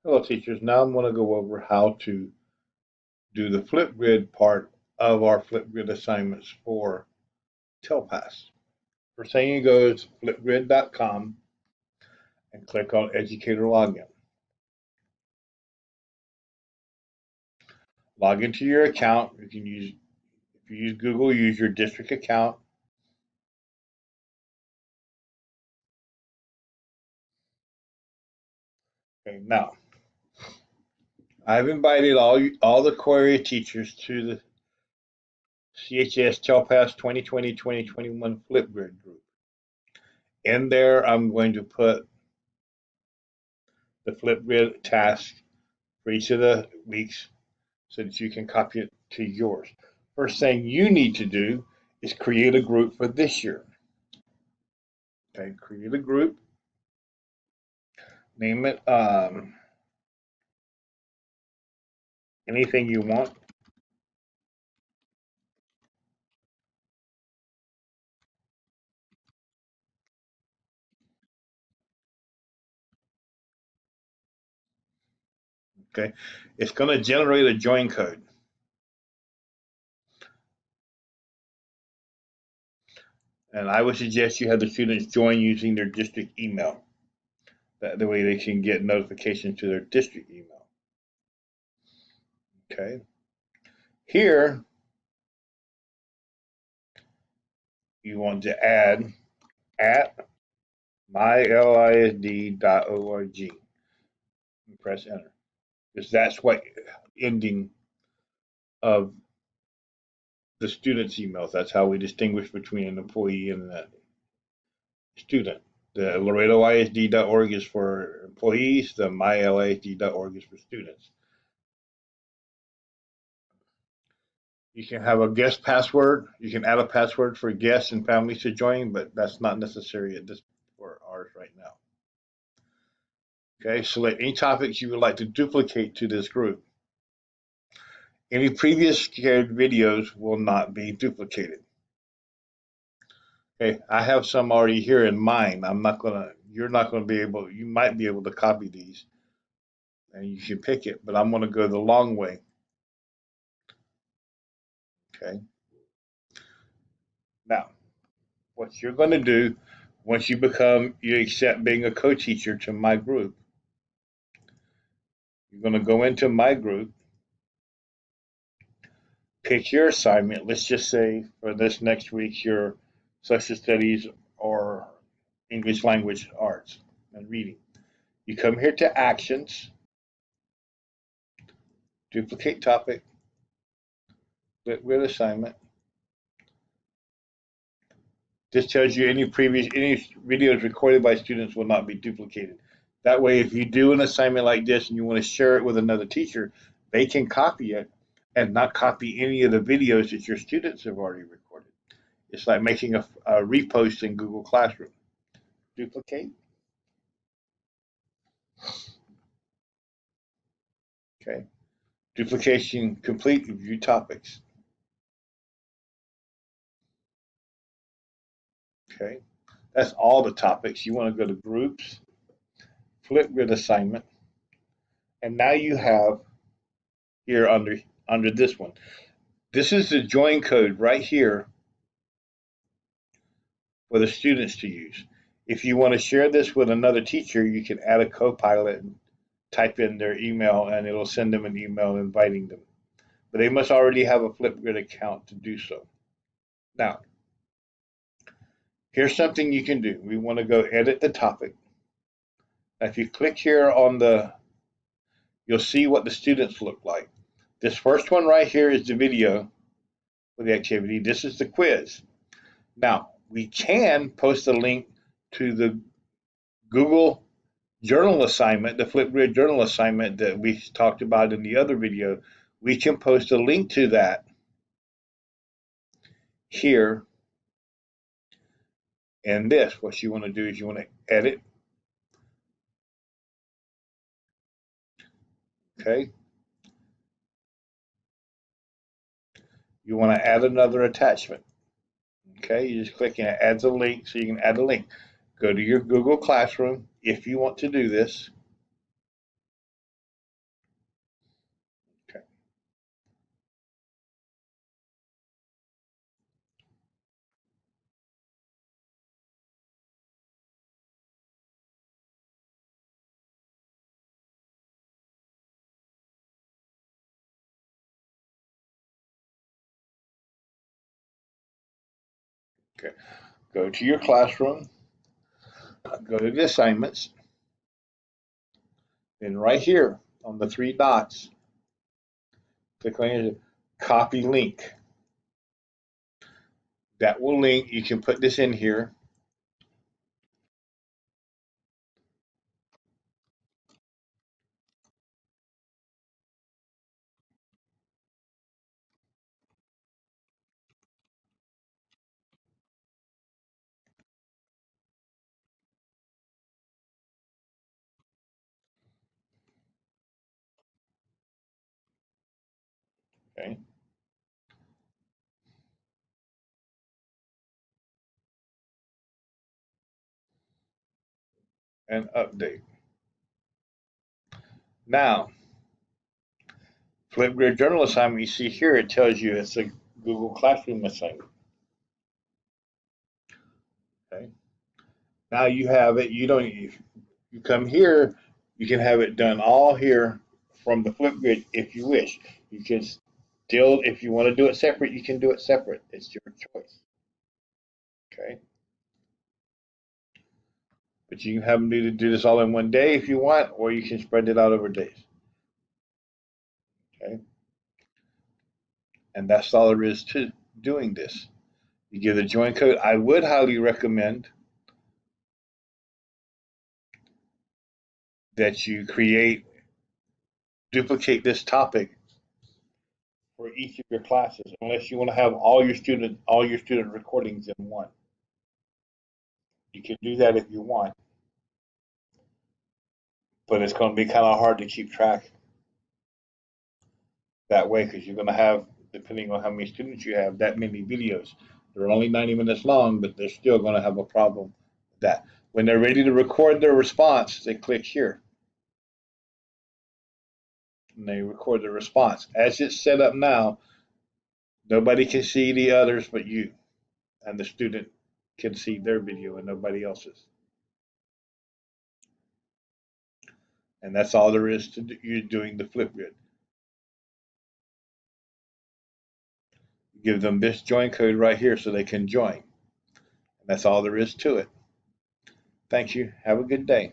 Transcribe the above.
Hello teachers, now I'm going to go over how to do the FlipGrid part of our FlipGrid assignments for TELPAS. First thing you go is flipgrid.com and click on Educator Login. Log into your account. You can use, if you use Google, use your district account. Okay, now I've invited all the Query teachers to the CHS TELPAS 2020-2021 FlipGrid group. In there, I'm going to put the FlipGrid task for each of the weeks so that you can copy it to yours. First thing you need to do is create a group for this year. Okay, create a group, name it anything you want. Okay, it's going to generate a join code. And I would suggest you have the students join using their district email. That way they can get notifications to their district email. Okay. Here, you want to add at mylisd.org and press enter. Because that's what ending of the student's emails. That's how we distinguish between an employee and a student. The LaredoISD.org is for employees. The mylisd.org is for students. You can have a guest password. You can add a password for guests and families to join, but that's not necessary at this for ours right now. Okay, select any topics you would like to duplicate to this group. Any previous shared videos will not be duplicated. Okay, I have some already here in mine. You're not gonna be able, you might be able to copy these and you can pick it, but I'm gonna go the long way. Okay. Now, what you're gonna do once you accept being a co-teacher to my group, you're gonna go into my group, pick your assignment. Let's just say for this next week, your social studies or English language arts and reading. You come here to actions, duplicate topic, with assignment. This tells you any videos recorded by students will not be duplicated. That way, if you do an assignment like this and you want to share it with another teacher, they can copy it and not copy any of the videos that your students have already recorded. It's like making a repost in Google Classroom. Duplicate. Okay. Duplication complete. View topics. Okay. That's all the topics. You want to go to groups, FlipGrid assignment, and now you have here under this one. This is the join code right here for the students to use. If you want to share this with another teacher, you can add a co-pilot and type in their email and it'll send them an email inviting them. But they must already have a FlipGrid account to do so. Now, here's something you can do. We want to go edit the topic. If you click here on you'll see what the students look like. This first one right here is the video for the activity. This is the quiz. Now, we can post a link to the Google journal assignment, the FlipGrid journal assignment that we talked about in the other video. We can post a link to that here. And this, what you want to do is you want to edit. Okay. You want to add another attachment. Okay, you just click and it adds a link, so you can add a link. Go to your Google Classroom if you want to do this. Okay. Go to your classroom, go to the assignments, and right here on the three dots, click on it, copy link. That will link. You can put this in here. Okay. And update. Now, FlipGrid journal assignment, you see here, it tells you it's a Google Classroom assignment. Okay. Now you have it. You don't. If you come here, you can have it done all here from the FlipGrid if you wish. You can still, if you want to do it separate, you can do it separate. It's your choice. Okay. But you can have them do this all in one day if you want, or you can spread it out over days. Okay. And that's all there is to doing this. You give the join code. I would highly recommend that you duplicate this topic for each of your classes, unless you want to have all your student recordings in one. You can do that if you want, but it's going to be kind of hard to keep track that way because you're going to have, depending on how many students you have, that many videos. They're only 90 minutes long, but they're still going to have a problem with that. When they're ready to record their response, they click here and they record the response. As it's set up now, nobody can see the others but you, and the student can see their video and nobody else's. And that's all there is to you doing the FlipGrid. Give them this join code right here so they can join. And that's all there is to it. Thank you. Have a good day.